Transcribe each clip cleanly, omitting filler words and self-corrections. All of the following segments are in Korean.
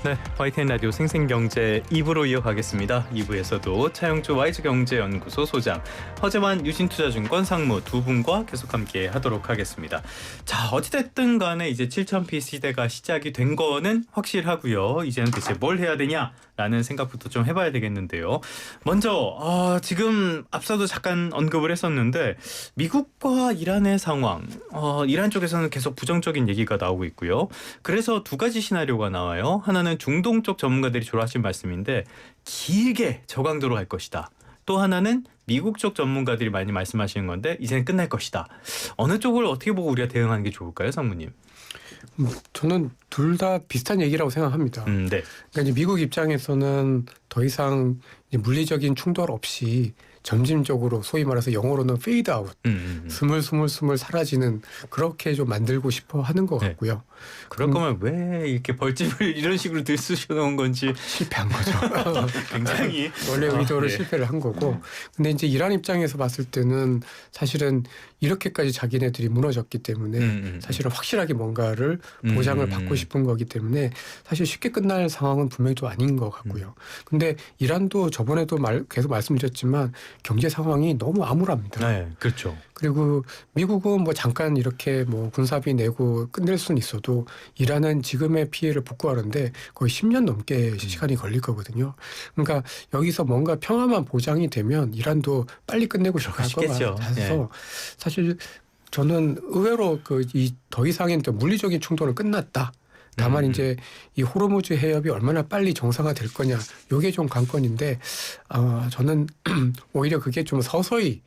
네, YTN 라디오 생생경제 2부로 이어가겠습니다. 2부에서도 차영주 YG경제연구소 소장, 허재환 유진투자증권 상무 두 분과 계속 함께 하도록 하겠습니다. 자, 어찌됐든 간에 이제 7000피 시대가 시작이 된 거는 확실하고요. 이제는 대체 뭘 해야 되냐라는 생각부터 좀 해봐야 되겠는데요. 먼저 지금 앞서도 잠깐 언급을 했었는데 미국과 이란의 상황, 이란 쪽에서는 계속 부정적인 얘기가 나오고 있고요. 그래서 두 가지 시나리오가 나와요. 하나는 중동 쪽 전문가들이 주로 하신 말씀인데 길게 저강도로 할 것이다. 또 하나는 미국 쪽 전문가들이 많이 말씀하시는 건데 이제는 끝날 것이다. 어느 쪽을 어떻게 보고 우리가 대응하는 게 좋을까요, 상무님? 저는 둘 다 비슷한 얘기라고 생각합니다. 네. 그러니까 이제 미국 입장에서는 더 이상 이제 물리적인 충돌 없이 점진적으로 소위 말해서 영어로는 페이드 아웃, 스물스물 사라지는 그렇게 좀 만들고 싶어 하는 것 같고요. 그럴 거면 왜 이렇게 벌집을 이런 식으로 들쑤셔놓은 건지 실패한 거죠. 굉장히 원래 의도를 실패를 한 거고. 근데 이제 이란 입장에서 봤을 때는 사실은 이렇게까지 자기네들이 무너졌기 때문에 사실은 확실하게 뭔가를 보장을 받고 싶은 거기 때문에 사실 쉽게 끝날 상황은 분명히 좀 아닌 것 같고요. 근데 이란도 저번에도 계속 말씀드렸지만 경제 상황이 너무 암울합니다. 네, 그렇죠. 그리고 미국은 뭐 잠깐 이렇게 뭐 군사비 내고 끝낼 수는 있어도 이란은 지금의 피해를 복구하는데 거의 10년 넘게 시간이 걸릴 거거든요. 그러니까 여기서 뭔가 평화만 보장이 되면 이란도 빨리 끝내고 들어갈 것 같아서 사실 저는 의외로 더 이상의 물리적인 충돌은 끝났다. 다만 이제 이 호르무즈 해협이 얼마나 빨리 정상화될 거냐, 이게 좀 관건인데 저는 오히려 그게 좀 서서히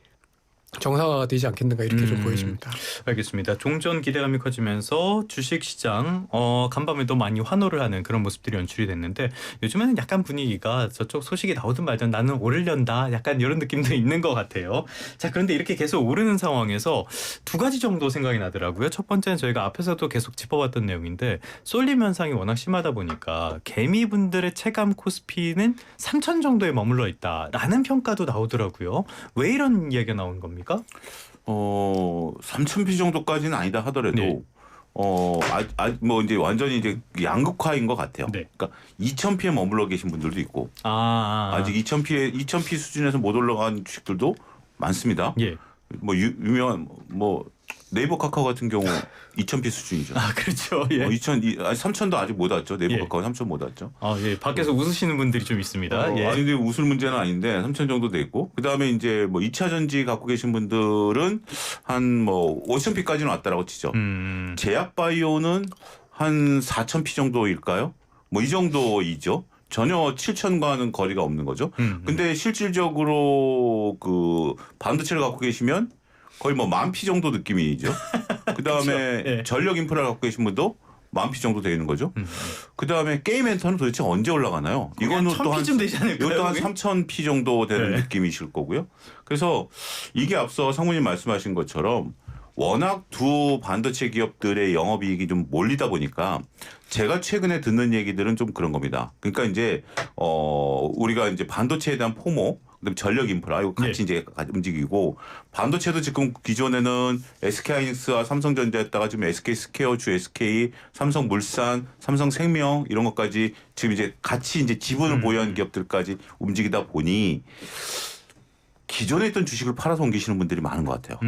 정상화가 되지 않겠는가 이렇게 좀 보여집니다. 알겠습니다. 종전 기대감이 커지면서 주식시장 간밤에도 많이 환호를 하는 그런 모습들이 연출이 됐는데 요즘에는 약간 분위기가 저쪽 소식이 나오든 말든 나는 오르련다 약간 이런 느낌도 있는 것 같아요. 자, 그런데 이렇게 계속 오르는 상황에서 두 가지 정도 생각이 나더라고요. 첫 번째는 저희가 앞에서도 계속 짚어봤던 내용인데 쏠림 현상이 워낙 심하다 보니까 개미분들의 체감 코스피는 3,000 정도에 머물러 있다라는 평가도 나오더라고요. 왜 이런 이야기가 나온 겁니까? 3,000피 정도까지는 아니다 하더라도 네. 뭐 이제 완전히 이제 양극화인 것 같아요. 네. 그러니까 2,000피에 머물러 계신 분들도 있고 아직 2,000피 수준에서 못 올라간 주식들도 많습니다. 예. 뭐 유명한 뭐 네이버 카카오 같은 경우 2,000피 수준이죠. 아, 그렇죠. 예. 3,000도 아직 못 왔죠. 네이버 예. 카카오 3,000 못 왔죠. 예. 밖에서 웃으시는 분들이 좀 있습니다. 예. 아니 근데 웃을 문제는 아닌데 3,000 정도 돼 있고 그다음에 이제 뭐 2차 전지 갖고 계신 분들은 한 뭐 5,000피까지는 왔다라고 치죠. 제약 바이오는 한 4,000피 정도일까요? 뭐 이 정도이죠. 전혀 7,000과는 거리가 없는 거죠. 근데 실질적으로 그 반도체를 갖고 계시면 거의 뭐 10,000피 정도 느낌이죠. 그다음에 그렇죠. 예. 전력 인프라를 갖고 계신 분도 10,000피 정도 되는 거죠. 그다음에 게임 엔터는 도대체 언제 올라가나요? 이거는 또 한 1,000피 되지 않을까요? 이것도 한 3,000피 정도 되는 느낌이실 거고요. 그래서 이게 앞서 상무님 말씀하신 것처럼 워낙 두 반도체 기업들의 영업이익이 좀 몰리다 보니까 제가 최근에 듣는 얘기들은 좀 그런 겁니다. 그러니까 이제 우리가 이제 반도체에 대한 포모, 그다음 전력 인프라 이거 같이 이제 움직이고 반도체도 지금 기존에는 SK하이닉스와 삼성전자였다가 지금 SK스퀘어, GSK, 삼성물산, 삼성생명 이런 것까지 지금 이제 같이 이제 지분을 보유한 기업들까지 움직이다 보니 기존에 있던 주식을 팔아서 옮기시는 분들이 많은 것 같아요.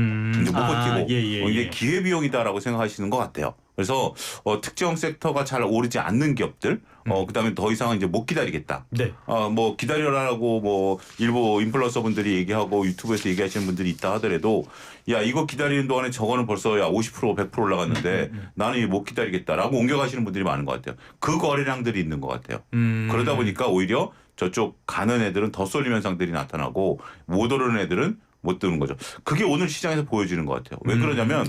이제 못 버티고 이게 기회비용이다라고 생각하시는 것 같아요. 그래서 특정 섹터가 잘 오르지 않는 기업들, 그다음에 더 이상은 이제 못 기다리겠다. 네. 뭐 기다려라라고 뭐 일부 인플루언서 분들이 얘기하고 유튜브에서 얘기하시는 분들이 있다 하더라도 야 이거 기다리는 동안에 저거는 벌써 야 50% 100% 올라갔는데 나는 못 기다리겠다라고 옮겨가시는 분들이 많은 것 같아요. 그 거래량들이 있는 것 같아요. 그러다 보니까 오히려 저쪽 가는 애들은 더 쏠림 현상들이 나타나고 못 오르는 애들은 못 드는 거죠. 그게 오늘 시장에서 보여지는 것 같아요. 왜 그러냐면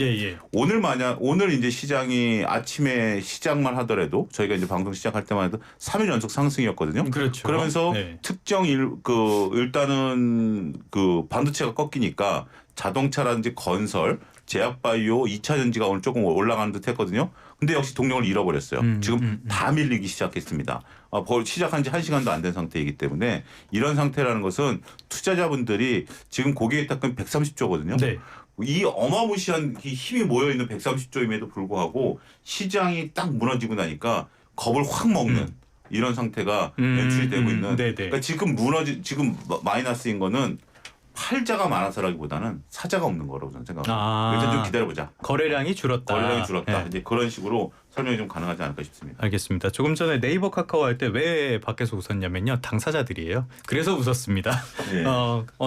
오늘 이제 시장이 아침에 시작만 하더라도 저희가 이제 방송 시작할 때만 해도 3일 연속 상승이었거든요. 그렇죠. 그러면서 특정 일단은 그 반도체가 꺾이니까 자동차라든지 건설, 제약바이오, 2차 전지가 오늘 조금 올라가는 듯 했거든요. 근데 역시 동력을 잃어버렸어요. 지금 다 밀리기 시작했습니다. 시작한 지 1시간도 안 된 상태이기 때문에 이런 상태라는 것은 투자자분들이 지금 고객의 탁은 130조거든요. 네. 이 어마무시한 힘이 모여있는 130조임에도 불구하고 시장이 딱 무너지고 나니까 겁을 확 먹는 이런 상태가 연출이 되고 있는. 네네. 그러니까 지금 지금 마이너스인 거는 팔자가 많아서라기보다는 사자가 없는 거라고 저는 생각합니다. 일단 좀 기다려보자. 거래량이 줄었다. 거래량이 줄었다. 네. 이제 그런 식으로 설명이 좀 가능하지 않을까 싶습니다. 알겠습니다. 조금 전에 네이버 카카오 할 때 왜 밖에서 웃었냐면요. 당사자들이에요. 그래서 웃었습니다. 예.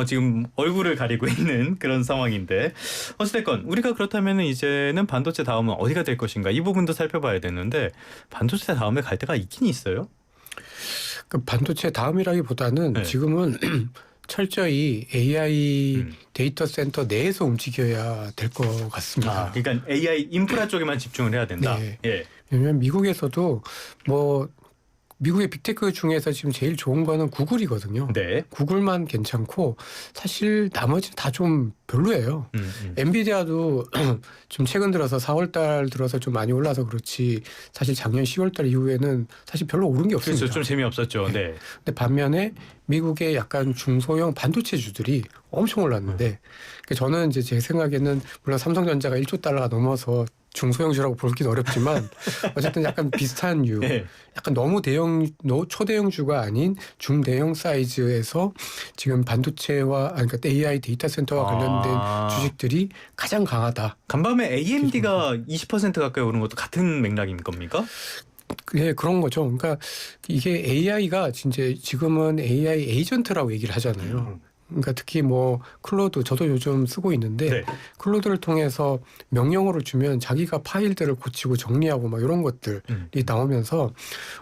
지금 얼굴을 가리고 있는 그런 상황인데 어찌됐건 우리가 그렇다면 이제는 반도체 다음은 어디가 될 것인가 이 부분도 살펴봐야 되는데 반도체 다음에 갈 데가 있긴 있어요? 그 반도체 다음이라기보다는 네. 지금은 철저히 AI 데이터 센터 내에서 움직여야 될 것 같습니다. 그러니까 AI 인프라 쪽에만 집중을 해야 된다. 네. 예. 왜냐하면 미국에서도 뭐 미국의 빅테크 중에서 지금 제일 좋은 거는 구글이거든요. 네. 구글만 괜찮고 사실 나머지는 다 좀 별로예요. 엔비디아도 좀 최근 들어서 4월달 들어서 좀 많이 올라서 그렇지 사실 작년 10월달 이후에는 사실 별로 오른 게 없습니다. 그래서 좀 재미없었죠. 네. 근데 반면에 미국의 약간 중소형 반도체주들이 엄청 올랐는데 저는 이제 제 생각에는 물론 삼성전자가 1조 달러가 넘어서 중소형주라고 보긴 어렵지만 어쨌든 약간 비슷한 유, 네. 약간 너무 초대형주가 아닌 중대형 사이즈에서 지금 반도체와 그러니까 AI 데이터 센터와 관련된 주식들이 가장 강하다. 간밤에 AMD가 20% 가까이 오른 것도 같은 맥락인 겁니까? 네, 그런 거죠. 그러니까 이게 AI가 진짜 지금은 AI 에이전트라고 얘기를 하잖아요. 그러니까 특히 뭐 클로드 저도 요즘 쓰고 있는데 네. 클로드를 통해서 명령어를 주면 자기가 파일들을 고치고 정리하고 막 이런 것들이 나오면서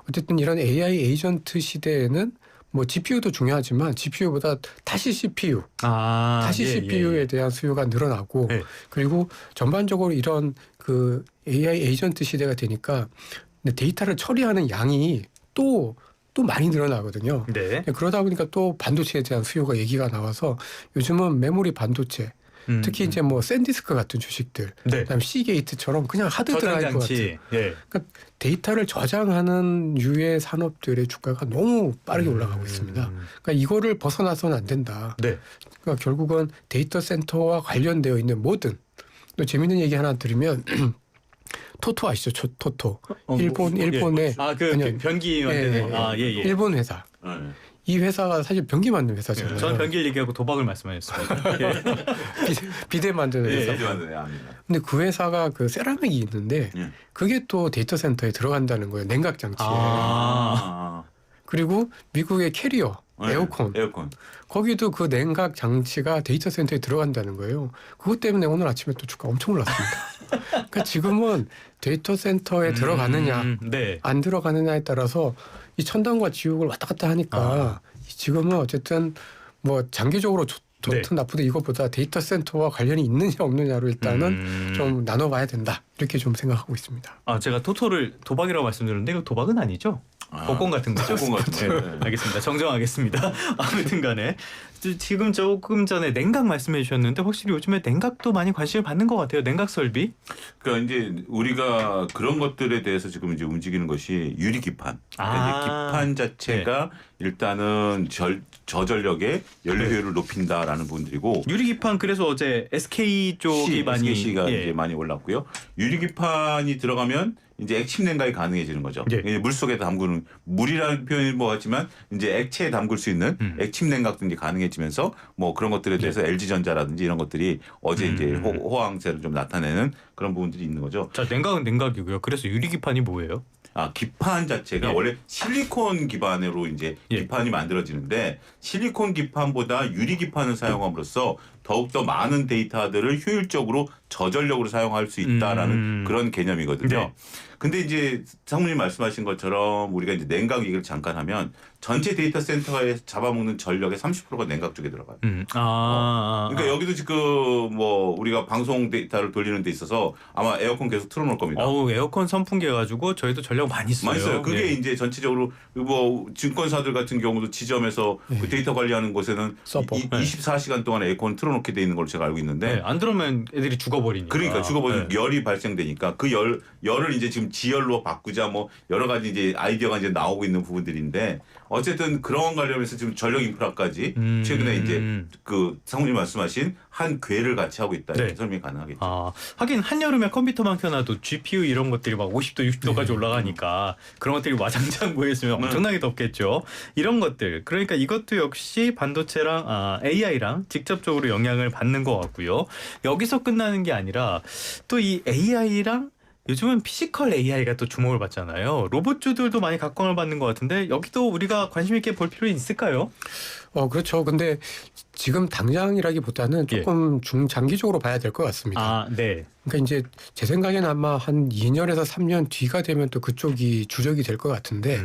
어쨌든 이런 AI 에이전트 시대에는 뭐 GPU도 중요하지만 GPU보다 다시 CPU, 다시 CPU에 대한 수요가 늘어나고 네. 그리고 전반적으로 이런 그 AI 에이전트 시대가 되니까 데이터를 처리하는 양이 또 많이 늘어나거든요. 네. 그러다 보니까 또 반도체에 대한 수요가 얘기가 나와서 요즘은 메모리 반도체 특히 이제 뭐 샌디스크 같은 주식들, 네. 그다음 시게이트처럼 그냥 하드 드라이브 같은 예. 그러니까 데이터를 저장하는 유의 산업들의 주가가 너무 빠르게 올라가고 있습니다. 그러니까 이거를 벗어나서는 안 된다. 네. 그러니까 결국은 데이터 센터와 관련되어 있는 모든 또 재밌는 얘기 하나 드리면 토토 아시죠? 토토. 일본의 그 변기 만드는 예. 일본 회사. 이 회사가 사실 변기 만드는 회사잖아요. 저는 변기를 얘기하고 도박을 말씀하셨습니다. 예. 비대 만드는 회사. 근데 그 회사가 그 세라믹이 있는데 그게 또 데이터 센터에 들어간다는 거예요. 냉각 장치에. 그리고 미국의 캐리어. 에어컨. 거기도 그 냉각 장치가 데이터 센터에 들어간다는 거예요. 그것 때문에 오늘 아침에 또 주가 엄청 올랐습니다. 그러니까 지금은 데이터 센터에 들어가느냐 안 들어가느냐에 따라서 이 천당과 지옥을 왔다 갔다 하니까 지금은 어쨌든 뭐 장기적으로 좋든 나쁘든 이것보다 데이터 센터와 관련이 있느냐 없느냐로 일단은 좀 나눠봐야 된다. 이렇게 좀 생각하고 있습니다. 제가 토토를 도박이라고 말씀드렸는데 이거 도박은 아니죠? 복권 같은 거죠? 복권 같은 거. 네. 알겠습니다. 정정하겠습니다. 아무튼 간에 지금 조금 전에 냉각 말씀해 주셨는데 확실히 요즘에 냉각도 많이 관심을 받는 것 같아요. 냉각 설비. 그러니까 이제 우리가 그런 것들에 대해서 지금 이제 움직이는 것이 유리 기판. 그러니까 이제 기판 자체가 일단은 저전력의 연료 효율을 높인다라는 부분들이고 유리 기판 그래서 어제 SK 쪽이 많이 SKC가 이제 많이 올랐고요. 유리 기판이 들어가면 이제 액침 냉각이 가능해지는 거죠. 물 속에 담그는 물이라는 표현이 뭐 같지만 이제 액체에 담글 수 있는 액침 냉각도 이제 가능해지면서 뭐 그런 것들에 대해서 LG전자라든지 이런 것들이 어제 이제 호황세를 좀 나타내는 그런 부분들이 있는 거죠. 자, 냉각은 냉각이고요. 그래서 유리 기판이 뭐예요? 기판 자체가 원래 실리콘 기반으로 이제 기판이 만들어지는데 실리콘 기판보다 유리 기판을 사용함으로써 더욱더 많은 데이터들을 효율적으로 저전력으로 사용할 수 있다라는 그런 개념이거든요. 근데 이제 상무님 말씀하신 것처럼 우리가 이제 냉각 얘기를 잠깐 하면 전체 데이터 센터에 잡아먹는 전력의 30%가 냉각 쪽에 들어가요. 그러니까 여기도 지금 뭐 우리가 방송 데이터를 돌리는 데 있어서 아마 에어컨 계속 틀어놓을 겁니다. 에어컨 선풍기 해가지고 저희도 전력 많이 써요. 많이 써요. 그게 이제 전체적으로 뭐 증권사들 같은 경우도 지점에서 그 데이터 관리하는 곳에는 24시간 동안 에어컨 틀어놓게 돼 있는 걸로 제가 알고 있는데 안 들어오면 애들이 죽어버리니까. 그러니까 죽어버리면 열이 발생되니까 그 열을 이제 지금 지열로 바꾸자 뭐 여러 가지 이제 아이디어가 이제 나오고 있는 부분들인데 어쨌든 그런 관련해서 지금 전력 인프라까지 최근에 이제 그 상무님 말씀하신 한 궤를 같이 하고 있다 이렇게 네. 설명이 가능하겠죠. 아, 하긴 한여름에 컴퓨터만 켜놔도 GPU 이런 것들이 막 50도, 60도까지 네. 올라가니까 그런 것들이 와장창 모여있으면 엄청나게 덥겠죠. 이런 것들. 그러니까 이것도 역시 반도체랑 AI랑 직접적으로 영향을 받는 것 같고요. 여기서 끝나는 게 아니라 또 이 AI랑 요즘은 피지컬 AI가 또 주목을 받잖아요. 로봇주들도 많이 각광을 받는 것 같은데 여기도 우리가 관심 있게 볼 필요 있을까요? 그렇죠. 근데 지금 당장이라기보다는 조금 중장기적으로 봐야 될 것 같습니다. 아, 네. 그러니까 이제 제 생각에는 아마 한 2년에서 3년 뒤가 되면 또 그쪽이 주력이 될 것 같은데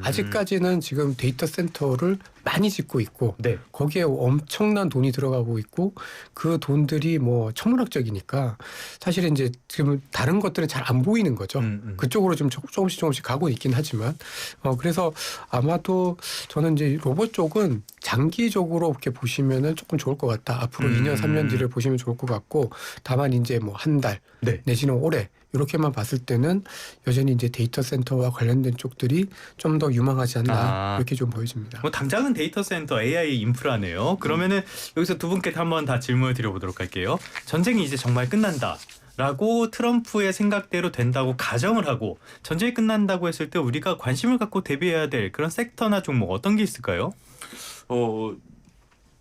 아직까지는 지금 데이터 센터를 많이 짓고 있고 네. 거기에 엄청난 돈이 들어가고 있고 그 돈들이 뭐 천문학적이니까 사실은 이제 지금 다른 것들은 잘 안 보이는 거죠. 그쪽으로 좀 조금씩 가고 있긴 하지만 그래서 아마도 저는 이제 로봇 쪽은 장기적으로 이렇게 보시면은 조금 좋을 것 같다. 앞으로 2년 3년 뒤를 보시면 좋을 것 같고 다만 이제 뭐 한 달 네. 내지는 올해 이렇게만 봤을 때는 여전히 이제 데이터 센터와 관련된 쪽들이 좀 더 유망하지 않나 이렇게 좀 보여집니다. 뭐 당장은 데이터 센터 AI 인프라네요. 그러면은 여기서 두 분께 한번 다 질문을 드려보도록 할게요. 전쟁이 이제 정말 끝난다. 라고 트럼프의 생각대로 된다고 가정을 하고 전쟁이 끝난다고 했을 때 우리가 관심을 갖고 대비해야 될 그런 섹터나 종목 어떤 게 있을까요?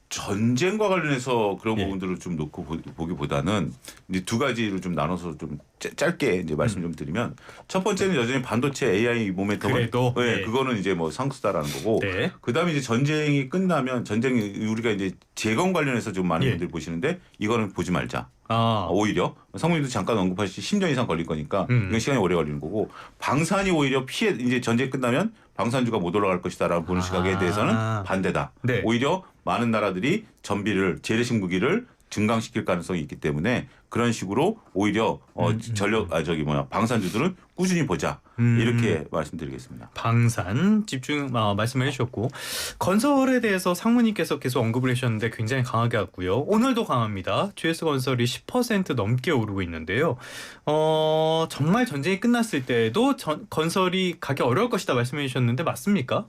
전쟁과 관련해서 그런 예. 부분들을 좀 놓고 보기보다는 이제 두 가지로 좀 나눠서 좀 짧게 이제 말씀 좀 드리면 첫 번째는 여전히 반도체 AI 모멘텀은 그래도 네, 네. 그거는 이제 뭐 상수다라는 거고 네. 그다음에 이제 전쟁이 끝나면 전쟁이 우리가 이제 재건 관련해서 좀 많은 예. 분들이 보시는데 이거는 보지 말자. 아, 오히려 상무님도 잠깐 언급하셨듯이 10년 이상 걸릴 거니까 이건 시간이 오래 걸리는 거고 방산이 오히려 이제 전쟁이 끝나면 방산주가 못 올라갈 것이다라고 보는 시각에 대해서는 반대다. 네. 오히려 많은 나라들이 전비를 재래식 무기를 증강시킬 가능성이 있기 때문에 그런 식으로 오히려 방산주들은 꾸준히 보자 이렇게 말씀드리겠습니다. 방산 집중 말씀을 해주셨고 건설에 대해서 상무님께서 계속 언급을 해주셨는데 굉장히 강하게 왔고요. 오늘도 강합니다. GS건설이 10% 넘게 오르고 있는데요. 정말 전쟁이 끝났을 때도 건설이 가기 어려울 것이다 말씀해 주셨는데 맞습니까?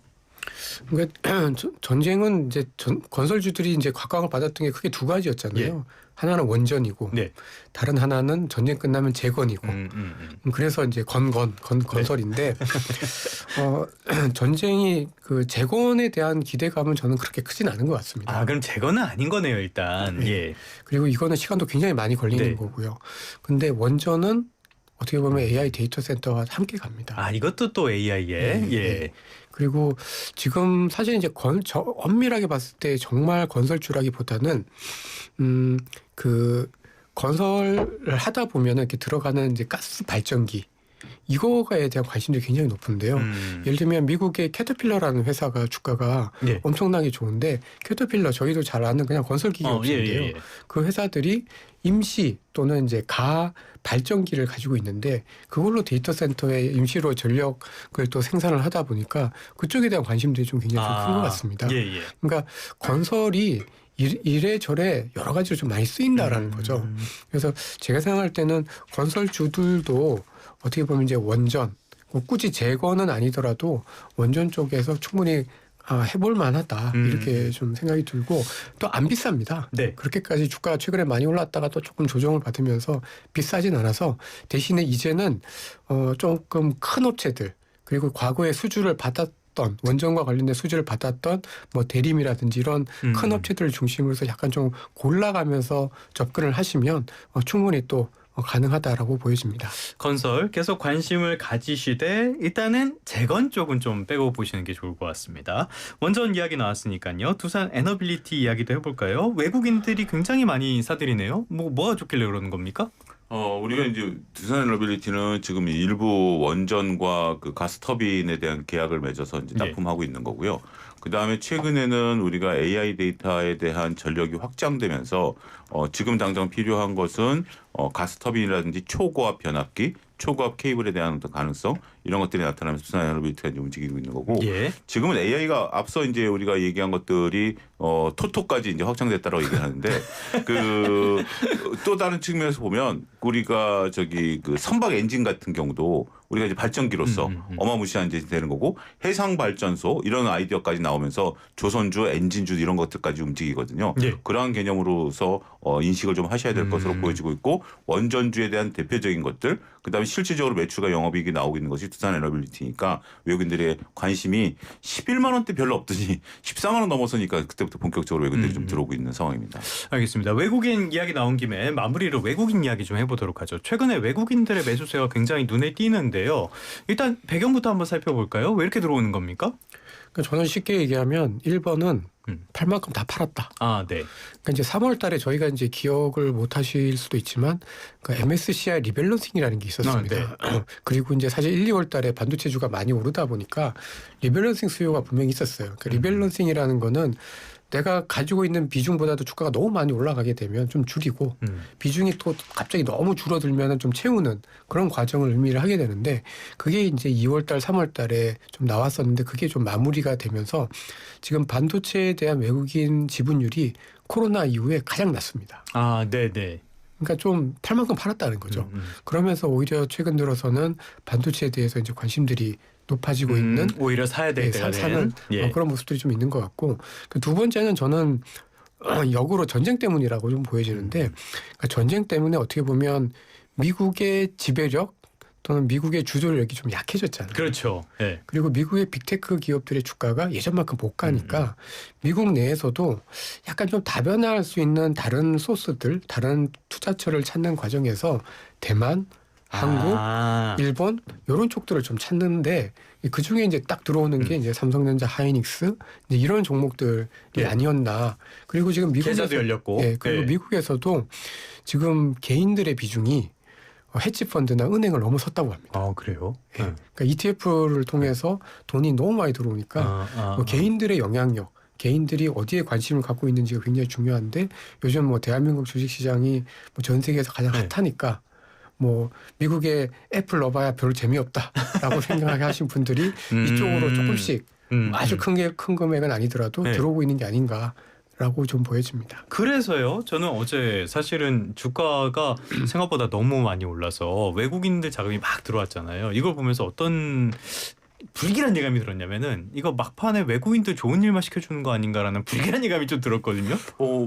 그러니까 전쟁은 이제 건설주들이 이제 각광을 받았던 게 크게 두 가지였잖아요. 예. 하나는 원전이고 네. 다른 하나는 전쟁 끝나면 재건이고. 그래서 이제 건설인데 전쟁이 그 재건에 대한 기대감은 저는 그렇게 크진 않은 것 같습니다. 아, 그럼 재건은 아닌 거네요, 일단. 네. 예. 그리고 이거는 시간도 굉장히 많이 걸리는 네. 거고요. 근데 원전은 어떻게 보면 AI 데이터 센터와 함께 갑니다. 아, 이것도 또 AI에. 네, 예. 네. 그리고 지금 사실 이제 엄밀하게 봤을 때 정말 건설주라기보다는 그 건설을 하다 보면은 이렇게 들어가는 이제 가스 발전기 이거에 대한 관심도 굉장히 높은데요. 예를 들면 미국의 캐터필러라는 회사가 주가가 예. 엄청나게 좋은데 캐터필러 저희도 잘 아는 그냥 건설 기업인데요. 예. 그 회사들이 임시 또는 이제 가 발전기를 가지고 있는데 그걸로 데이터 센터에 임시로 전력을 또 생산을 하다 보니까 그쪽에 대한 관심들이 좀 굉장히 큰 것 같습니다. 예. 그러니까 건설이 이래저래 여러 가지로 좀 많이 쓰인다라는 거죠. 그래서 제가 생각할 때는 건설주들도 어떻게 보면 이제 원전, 굳이 재건은 아니더라도 원전 쪽에서 충분히 해볼 만하다 이렇게 좀 생각이 들고 또 안 비쌉니다. 네. 그렇게까지 주가가 최근에 많이 올랐다가 또 조금 조정을 받으면서 비싸진 않아서 대신에 이제는 조금 큰 업체들 그리고 과거에 수주를 받았던 원전과 관련된 수주를 받았던 뭐 대림이라든지 이런 큰 업체들을 중심으로 해서 약간 좀 골라가면서 접근을 하시면 충분히 또 가능하다라고 보여집니다. 건설 계속 관심을 가지시되 일단은 재건 쪽은 좀 빼고 보시는 게 좋을 것 같습니다. 원전 이야기 나왔으니까요. 두산 에너빌리티 이야기도 해볼까요? 외국인들이 굉장히 많이 사들이네요. 뭐가 좋길래 그러는 겁니까? 우리가 이제 두산 에너빌리티는 지금 일부 원전과 그 가스 터빈에 대한 계약을 맺어서 이제 납품하고 있는 거고요. 그 다음에 최근에는 우리가 AI 데이터에 대한 전력이 확장되면서 지금 당장 필요한 것은 가스 터빈이라든지 초고압 변압기, 초고압 케이블에 대한 어떤 가능성 이런 것들이 나타나면서 두산 에너빌리티가 이제 움직이고 있는 거고 예. 지금은 AI가 앞서 이제 우리가 얘기한 것들이 토토까지 이제 확장됐다라고 얘기하는데 그 또 다른 측면에서 보면 우리가 저기 그 선박 엔진 같은 경우도 우리가 이제 발전기로서 어마무시한 이제 되는 거고 해상 발전소 이런 아이디어까지 나오면서 조선주, 엔진주 이런 것들까지 움직이거든요. 예. 그러한 개념으로서 인식을 좀 하셔야 될 것으로 보여지고 있고 원전주에 대한 대표적인 것들 그다음에 실질적으로 매출과 영업이익이 나오고 있는 것이 두산 에너빌리티니까 외국인들의 관심이 11만 원대 별로 없더니 14만 원 넘어서니까 그때부터 본격적으로 외국인들이 좀 들어오고 있는 상황입니다. 알겠습니다. 외국인 이야기 나온 김에 마무리로 외국인 이야기 좀 해보도록 하죠. 최근에 외국인들의 매수세가 굉장히 눈에 띄는데요. 일단 배경부터 한번 살펴볼까요? 왜 이렇게 들어오는 겁니까? 그러니까 저는 쉽게 얘기하면 1번은 팔 만큼 다 팔았다. 아, 네. 그러니까 이제 3월 달에 저희가 이제 기억을 못 하실 수도 있지만 그 MSCI 리밸런싱이라는 게 있었습니다. 그리고 이제 사실 1, 2월 달에 반도체주가 많이 오르다 보니까 리밸런싱 수요가 분명히 있었어요. 그러니까 리밸런싱이라는 거는 내가 가지고 있는 비중보다도 주가가 너무 많이 올라가게 되면 좀 줄이고 비중이 또 갑자기 너무 줄어들면 좀 채우는 그런 과정을 의미를 하게 되는데 그게 이제 2월 달, 3월 달에 좀 나왔었는데 그게 좀 마무리가 되면서 지금 반도체에 대한 외국인 지분율이 코로나 이후에 가장 낮습니다. 아, 네네. 그러니까 좀 팔 만큼 팔았다는 거죠. 그러면서 오히려 최근 들어서는 반도체에 대해서 이제 관심들이 높아지고 있는 오히려 사야 될 때가 사는 되는 그런 모습들이 좀 있는 것 같고 그 두 번째는 저는 역으로 전쟁 때문이라고 좀 보여지는데 그러니까 전쟁 때문에 어떻게 보면 미국의 지배력 또는 미국의 주도력이 좀 약해졌잖아요. 그렇죠. 네. 그리고 미국의 빅테크 기업들의 주가가 예전만큼 못 가니까 미국 내에서도 약간 좀 다변화할 수 있는 다른 소스들, 다른 투자처를 찾는 과정에서 대만, 한국, 일본 이런 쪽들을 좀 찾는데 그 중에 이제 딱 들어오는 게 이제 삼성전자, 하이닉스 이제 이런 종목들이 아니었나. 그리고 지금 미국에서 계좌도 열렸고, 그리고 미국에서도 지금 개인들의 비중이 헤지 펀드나 은행을 넘어섰다고 합니다. 아, 그래요? 그러니까 ETF를 통해서 돈이 너무 많이 들어오니까 개인들의 영향력. 개인들이 어디에 관심을 갖고 있는지가 굉장히 중요한데 요즘 뭐 대한민국 주식시장이 뭐 전 세계에서 가장 핫하니까 뭐 미국의 애플 넣어봐야 별 재미없다라고 생각하게 하신 분들이 이쪽으로 조금씩 아주 큰 금액은 아니더라도 들어오고 있는 게 아닌가라고 좀 보여집니다. 그래서요. 저는 어제 사실은 주가가 생각보다 너무 많이 올라서 외국인들 자금이 막 들어왔잖아요. 이걸 보면서 어떤 불길한 예감이 들었냐면은 이거 막판에 외국인들 좋은 일만 시켜주는 거 아닌가라는 불길한 예감이 좀 들었거든요.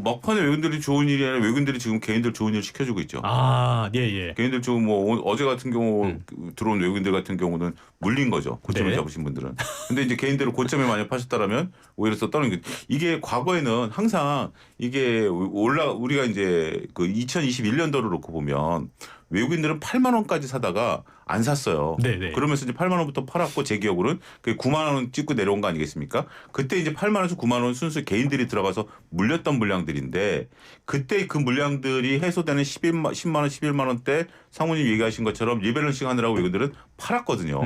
막판에 외국인들이 좋은 일이 아니라 외국인들이 지금 개인들 좋은 일 시켜주고 있죠. 아, 예. 개인들 지금 뭐 어제 같은 경우 들어온 외국인들 같은 경우는 물린 거죠. 고점을 네. 잡으신 분들은. 근데 이제 개인들은 고점에 많이 파셨다라면 오히려 또 떠는 이게 과거에는 항상 이게 우리가 이제 그 2021년도를 놓고 보면 외국인들은 8만 원까지 사다가 안 샀어요. 네네. 그러면서 이제 8만 원부터 팔았고 제 기억으로는 그 9만 원 찍고 내려온 거 아니겠습니까? 그때 이제 8만 원에서 9만 원 순수 개인들이 들어가서 물렸던 물량들인데 그때 그 물량들이 해소되는 10만 원, 11만 원대 상무님 얘기하신 것처럼 리밸런싱 하느라고 외국인들은 팔았거든요.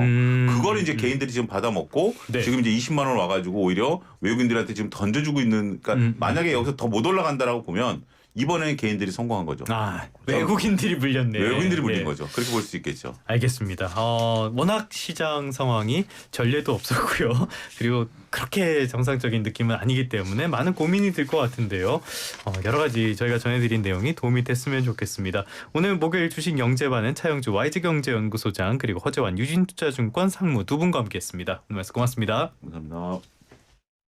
그걸 이제 개인들이 지금 받아먹고 네. 지금 이제 20만 원 와가지고 오히려 외국인들한테 지금 던져주고 있는 그러니까 만약에 여기서 더 못 올라간다라고 보면 이번에는 개인들이 성공한 거죠. 아, 외국인들이 물렸네. 외국인들이 물린 네. 거죠. 그렇게 볼 수 있겠죠. 알겠습니다. 워낙 시장 상황이 전례도 없었고요. 그리고 그렇게 정상적인 느낌은 아니기 때문에 많은 고민이 들 것 같은데요. 여러 가지 저희가 전해드린 내용이 도움이 됐으면 좋겠습니다. 오늘 목요일 주식 영재반은 차영주 YG경제연구소장 그리고 허재환 유진투자증권 상무 두 분과 함께했습니다. 오늘 말씀 고맙습니다. 감사합니다.